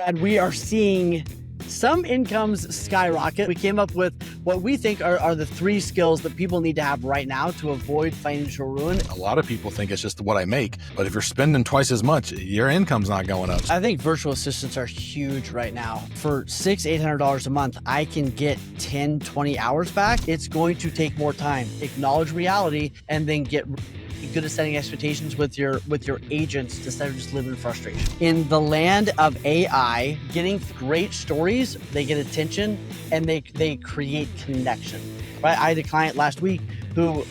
Brad, we are seeing some incomes skyrocket. We came up with what we think are the 3 skills that people need to have right now to avoid financial ruin. A lot of people think it's just what I make, but if you're spending twice as much, your income's not going up. I think virtual assistants are huge right now. For $600-800 a month, I can get 10-20 hours back. It's going to take more time. Acknowledge reality and then get good at setting expectations with your agents instead of just living in frustration. In the land of AI, getting great stories, they get attention and they create connection. Right? I had a client last week who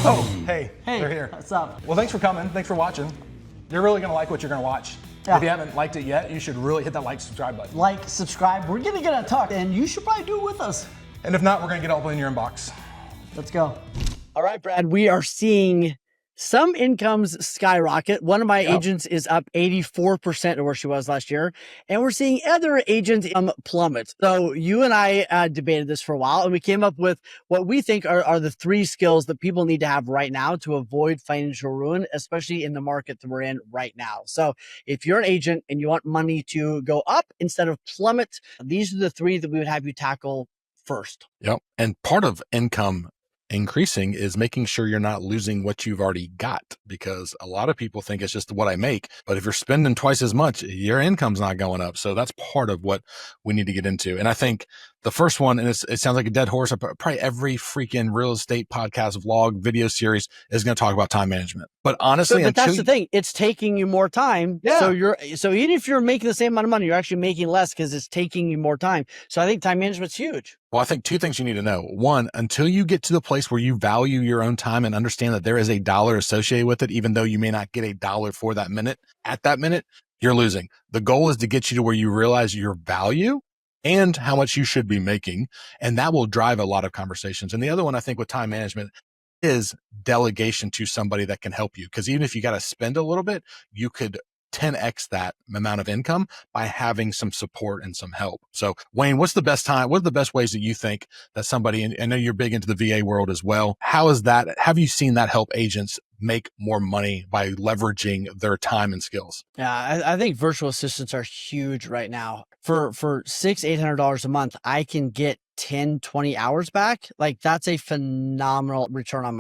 Oh, hey, they're here. What's up? Well, thanks for coming. Thanks for watching. You're really gonna like what you're gonna watch. Yeah. If you haven't liked it yet, you should really hit that subscribe button. Like, subscribe. We're gonna get on talk, and you should probably do it with us. And if not, we're gonna get all in your inbox. Let's go. All right, Brad, we are seeing some incomes skyrocket. One of my agents is up 84% of where she was last year, and we're seeing other agents plummet. So you and I debated this for a while, and we came up with what we think are the 3 skills that people need to have right now to avoid financial ruin, especially in the market that we're in right now. So if you're an agent and you want money to go up instead of plummet, these are the 3 that we would have you tackle first. Yep. And part of income increasing is making sure you're not losing what you've already got, because a lot of people think it's just what I make, but if you're spending twice as much, your income's not going up. So that's part of what we need to get into. And I think the first one, and it sounds like a dead horse, probably every freaking real estate podcast, vlog, video series is going to talk about time management. But honestly, but that's the thing. It's taking you more time. Yeah. So even if you're making the same amount of money, you're actually making less because it's taking you more time. So I think time management's huge. Well, I think 2 things you need to know. One, until you get to the place where you value your own time and understand that there is a dollar associated with it, even though you may not get a dollar for that minute, at that minute, you're losing. The goal is to get you to where you realize your value and how much you should be making. And that will drive a lot of conversations. And the other one, I think, with time management is delegation to somebody that can help you. Because even if you got to spend a little bit, you could 10x that amount of income by having some support and some help. So Wayne, what are the best ways that you think that somebody, and I know you're big into the VA world as well. Have you seen that help agents make more money by leveraging their time and skills? Yeah, I think virtual assistants are huge right now. For $600-800 a month, I can get 10-20 hours back. Like, that's a phenomenal return on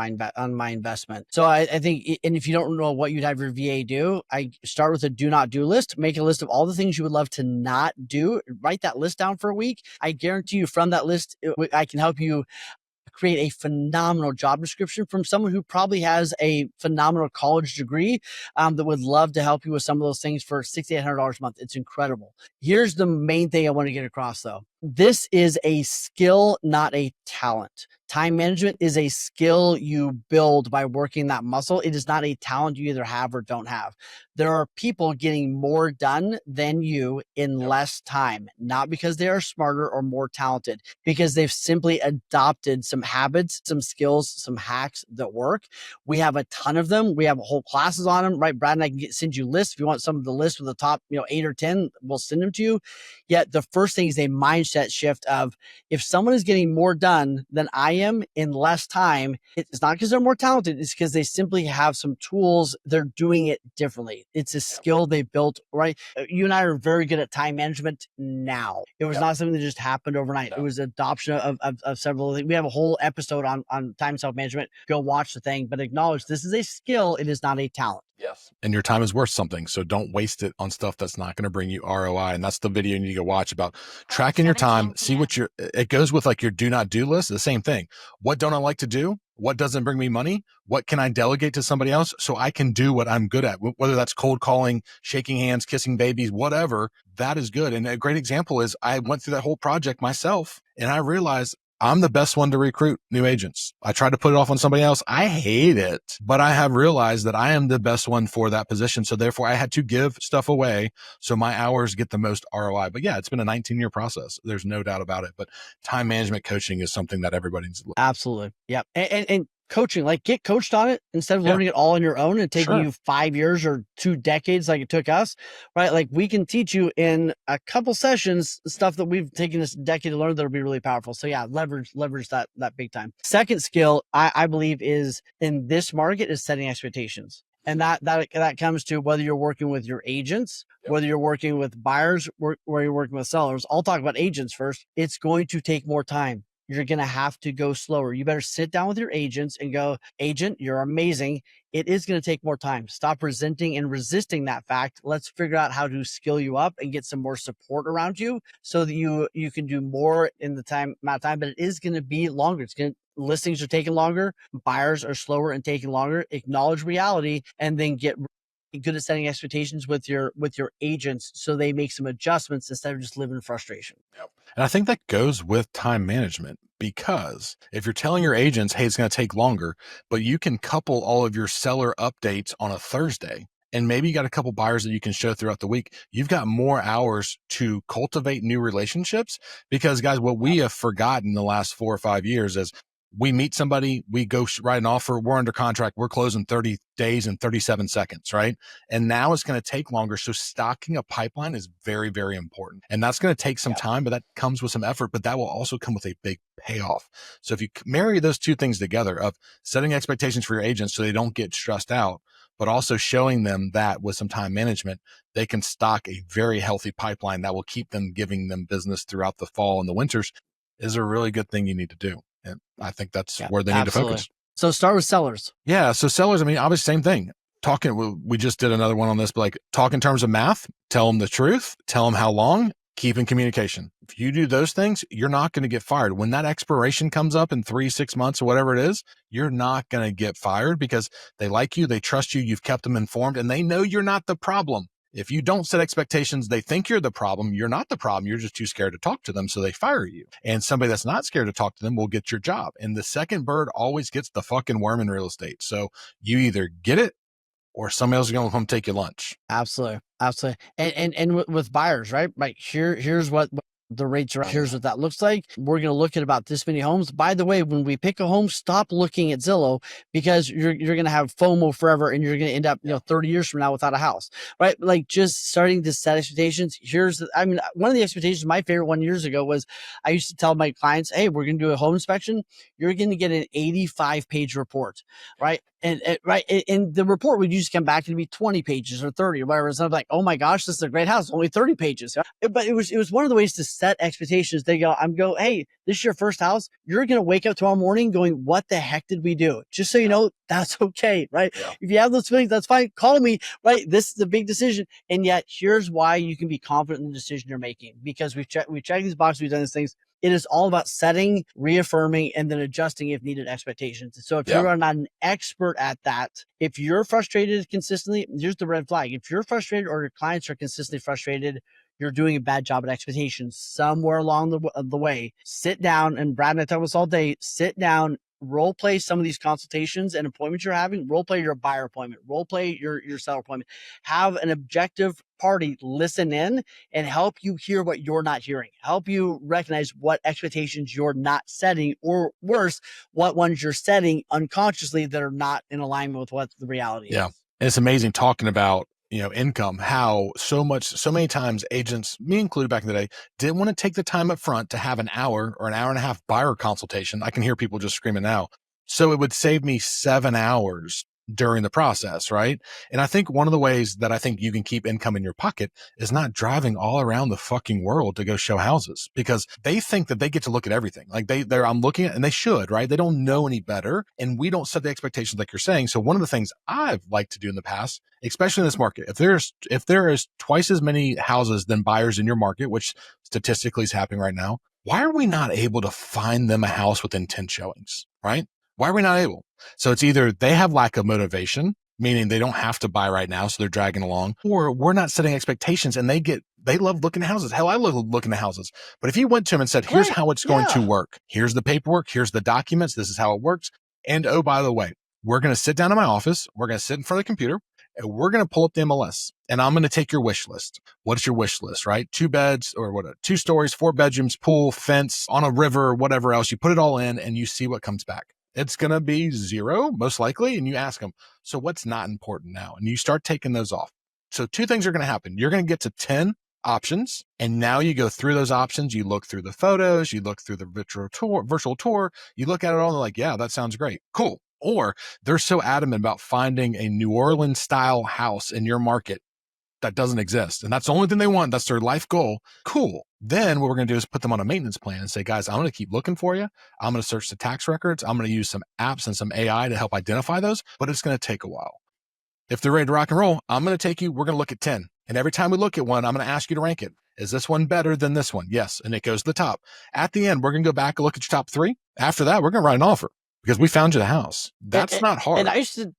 my investment. So I think, and if you don't know what you'd have your VA do, I start with a do not do list. Make a list of all the things you would love to not do. Write that list down for a week. I guarantee you from that list, I can help you create a phenomenal job description from someone who probably has a phenomenal college degree that would love to help you with some of those things for $600-800 a month. It's incredible. Here's the main thing I want to get across, though. This is a skill, not a talent. Time management is a skill you build by working that muscle. It is not a talent you either have or don't have. There are people getting more done than you in less time, not because they are smarter or more talented, because they've simply adopted some habits, some skills, some hacks that work. We have a ton of them. We have whole classes on them, right? Brad and I can send you lists. If you want some of the lists with the top, 8 or 10, we'll send them to you. Yet the first thing is a mindset shift of, if someone is getting more done than I am in less time, it's not because they're more talented. It's because they simply have some tools. They're doing it differently. It's a skill they built, right? You and I are very good at time management now. It was not something that just happened overnight. No. It was adoption of several things. We have a whole episode on time self-management. Go watch the thing, but acknowledge this is a skill. It is not a talent. Yes. And your time is worth something. So don't waste it on stuff that's not going to bring you ROI. And that's the video you need to go watch about tracking your time. See what it goes with, like your do not do list. The same thing. What don't I like to do? What doesn't bring me money? What can I delegate to somebody else so I can do what I'm good at? Whether that's cold calling, shaking hands, kissing babies, whatever, that is good. And a great example is I went through that whole project myself and I realized I'm the best one to recruit new agents. I tried to put it off on somebody else. I hate it, but I have realized that I am the best one for that position. So therefore I had to give stuff away so my hours get the most ROI. But yeah, it's been a 19-year process. There's no doubt about it. But time management coaching is something that everybody needs to look at. Absolutely. Yep. And coaching, like get coached on it instead of learning it all on your own and taking you 5 years or 2 decades like it took us, right? Like we can teach you in a couple sessions stuff that we've taken us a decade to learn that'll be really powerful. So yeah, leverage that big time. Second skill I believe is in this market is setting expectations. And that comes to whether you're working with your agents, whether you're working with buyers, where you're working with sellers. I'll talk about agents first. It's going to take more time. You're going to have to go slower. You better sit down with your agents and go, agent, you're amazing. It is going to take more time. Stop resenting and resisting that fact. Let's figure out how to skill you up and get some more support around you so that you can do more in the amount of time, but it is going to be longer. Listings are taking longer. Buyers are slower and taking longer. Acknowledge reality and then get good at setting expectations with your agents so they make some adjustments instead of just living in frustration. Yep. And I think that goes with time management, because if you're telling your agents, hey, it's going to take longer, but you can couple all of your seller updates on a Thursday, and maybe you got a couple buyers that you can show throughout the week, you've got more hours to cultivate new relationships. Because guys, what we have forgotten the last 4 or 5 years is we meet somebody, we go write an offer, we're under contract, we're closing 30 days and 37 seconds, right? And now it's going to take longer. So stocking a pipeline is very, very important. And that's going to take some time, but that comes with some effort, but that will also come with a big payoff. So if you marry those two things together of setting expectations for your agents so they don't get stressed out, but also showing them that with some time management, they can stock a very healthy pipeline that will keep them giving them business throughout the fall and the winters, is a really good thing you need to do. And I think that's where they need to focus. So start with sellers. Yeah. So sellers, I mean, obviously same thing. Talking, we just did another one on this, but like talk in terms of math, tell them the truth, tell them how long, keep in communication. If you do those things, you're not going to get fired. When that expiration comes up in 3-6 months or whatever it is, you're not going to get fired because they like you, they trust you, you've kept them informed, and they know you're not the problem. If you don't set expectations, they think you're the problem. You're not the problem. You're just too scared to talk to them, so they fire you. And somebody that's not scared to talk to them will get your job. And the second bird always gets the fucking worm in real estate. So you either get it or somebody else is going to come take your lunch. Absolutely. And with buyers, right? Like here's what the rates are. Here's what that looks like. We're going to look at about this many homes. By the way, when we pick a home, stop looking at Zillow, because you're going to have FOMO forever and you're going to end up, 30 years from now without a house, right? Like just starting to set expectations. One of the expectations, my favorite one years ago was I used to tell my clients, hey, we're going to do a home inspection. You're going to get an 85-page report, right? And the report would usually come back to be 20 pages or 30 or whatever. So I'm like, oh my gosh, this is a great house, only 30 pages. But it was one of the ways to set expectations. Hey, this is your first house. You're going to wake up tomorrow morning going, what the heck did we do? Just so you know, that's okay, right? Yeah. If you have those feelings, that's fine. Call me, right? This is a big decision. And yet here's why you can be confident in the decision you're making, because we check these boxes, we've done these things. It is all about setting, reaffirming, and then adjusting if needed expectations. So if you're not an expert at that, if you're frustrated consistently, here's the red flag. If you're frustrated or your clients are consistently frustrated, you're doing a bad job at expectations somewhere along the way. Sit down, and Brad and I talk about this all day, sit down, role play some of these consultations and appointments you're having, role play your buyer appointment, role play your seller appointment, have an objective party listen in and help you hear what you're not hearing, help you recognize what expectations you're not setting, or worse, what ones you're setting unconsciously that are not in alignment with what the reality is. And it's amazing talking about income, how so many times agents, me included back in the day, didn't want to take the time up front to have an hour or an hour and a half buyer consultation. I can hear people just screaming now. So it would save me 7 hours during the process, right? And I think one of the ways that I think you can keep income in your pocket is not driving all around the fucking world to go show houses, because they think that they get to look at everything. Like I'm looking at, and they should, right? They don't know any better, and we don't set the expectations like you're saying. So one of the things I've liked to do in the past, especially in this market, if there is twice as many houses than buyers in your market, which statistically is happening right now, why are we not able to find them a house within 10 showings, right? Why are we not able? So it's either they have lack of motivation, meaning they don't have to buy right now, so they're dragging along, or we're not setting expectations and they love looking at houses. Hell, I love looking at houses. But if you went to them and said, here's how it's going to work. Here's the paperwork. Here's the documents. This is how it works. And oh, by the way, we're going to sit down in my office. We're going to sit in front of the computer, and we're going to pull up the MLS, and I'm going to take your wish list. What's your wish list, right? 2 beds or 2 stories, 4 bedrooms, pool, fence, on a river, whatever else. You put it all in and you see what comes back. It's going to be 0, most likely. And you ask them, so what's not important now? And you start taking those off. So 2 things are going to happen. You're going to get to 10 options. And now you go through those options. You look through the photos, you look through the virtual tour, you look at it all and like, yeah, that sounds great. Cool. Or they're so adamant about finding a New Orleans style house in your market that doesn't exist. And that's the only thing they want. That's their life goal. Cool. Then what we're going to do is put them on a maintenance plan and say, guys, I'm going to keep looking for you. I'm going to search the tax records. I'm going to use some apps and some AI to help identify those, but it's going to take a while. If they're ready to rock and roll, I'm going to take you, we're going to look at 10. And every time we look at one, I'm going to ask you to rank it. Is this one better than this one? Yes. And it goes to the top. At the end, we're going to go back and look at your top 3. After that, we're going to write an offer because we found you the house. That's not hard. And I used to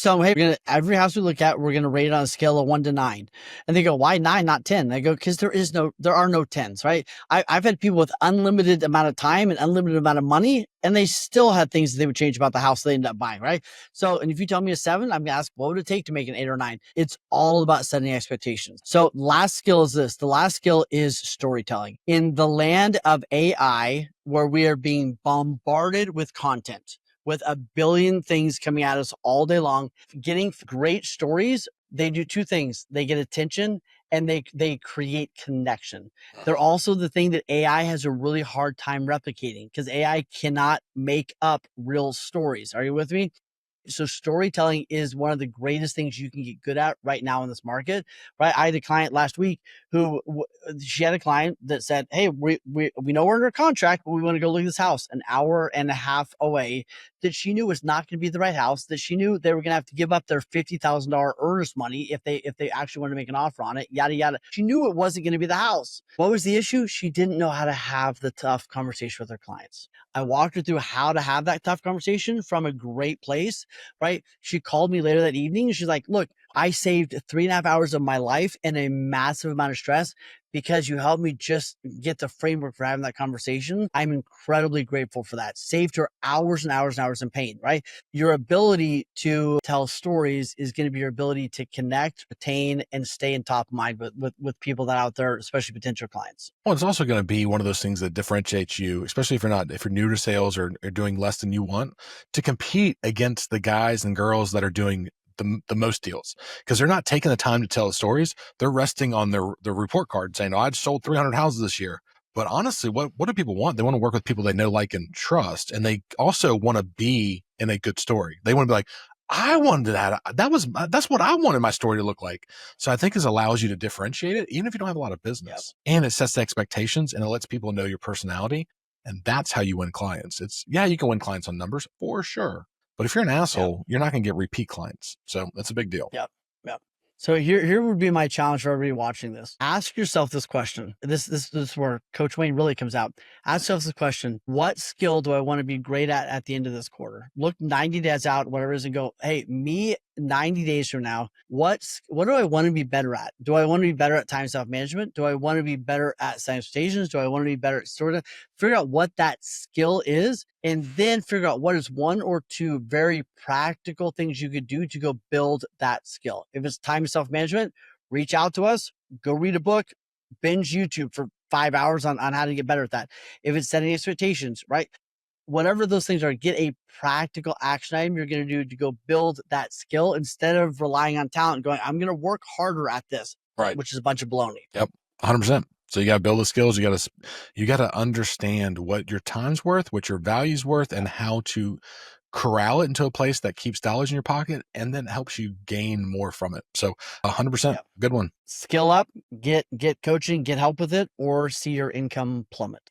tell them, hey, every house we look at, we're going to rate it on a scale of 1 to 9. And they go, why 9, not 10? I go, because there are no 10s, right? I've had people with unlimited amount of time and unlimited amount of money, and they still had things that they would change about the house they ended up buying, right? So, and if you tell me a 7, I'm going to ask, what would it take to make an 8 or 9? It's all about setting expectations. So last skill is this. The last skill is storytelling. In the land of AI, where we are being bombarded with content, with a billion things coming at us all day long, getting great stories, they do 2 things. They get attention and they create connection. They're also the thing that AI has a really hard time replicating because AI cannot make up real stories. Are you with me? So storytelling is one of the greatest things you can get good at right now in this market, right? I had a client last week who she had a client that said, hey, we know we're under contract, but we want to go look at this house an hour and a half away that she knew was not going to be the right house, that she knew they were going to have to give up their $50,000 earnest money if they actually wanted to make an offer on it, yada, yada. She knew it wasn't going to be the house. What was the issue? She didn't know how to have the tough conversation with her clients. I walked her through how to have that tough conversation from a great place, right? She called me later that evening and she's like, look, I saved 3.5 hours of my life and a massive amount of stress because you helped me just get the framework for having that conversation. I'm incredibly grateful for that. Saved her hours and hours and hours in pain, right? Your ability to tell stories is going to be your ability to connect, retain, and stay in top of mind with people that are out there, especially potential clients. Well, it's also going to be one of those things that differentiates you, especially if you're new to sales or doing less than you want, to compete against the guys and girls that are doing the most deals, because they're not taking the time to tell the stories. They're resting on their report card saying, oh, I sold 300 houses this year. But honestly, what do people want? They want to work with people they know, like, and trust. And they also want to be in a good story. They want to be like, I wanted that. That's what I wanted my story to look like. So I think this allows you to differentiate it, even if you don't have a lot of business. Yep. And it sets the expectations and it lets people know your personality. And that's how you win clients. You can win clients on numbers for sure. But if you're an asshole, you're not going to get repeat clients. So that's a big deal. Yep. So here would be my challenge for everybody watching this. Ask yourself this question. This is where Coach Wayne really comes out. Ask yourself this question. What skill do I want to be great at the end of this quarter? Look 90 days out, whatever it is, and go, hey, me 90 days from now, what do I want to be better at? Do I want to be better at time self-management? Do I want to be better at Consultations? Do I want to be better at sort of figure out what that skill is, and then figure out what is 1 or 2 very practical things you could do to go build that skill. If it's time self-management, reach out to us, go read a book, binge YouTube for 5 hours on how to get better at that. If it's setting expectations, right? Whatever those things are, get a practical action item you're going to do to go build that skill instead of relying on talent and going, I'm going to work harder at this, right? Which is a bunch of baloney. Yep. 100%. So you got to build the skills. You got to understand what your time's worth, what your value's worth, and how to corral it into a place that keeps dollars in your pocket and then helps you gain more from it. So 100%. Yep. Good one. Skill up, get coaching, get help with it, or see your income plummet.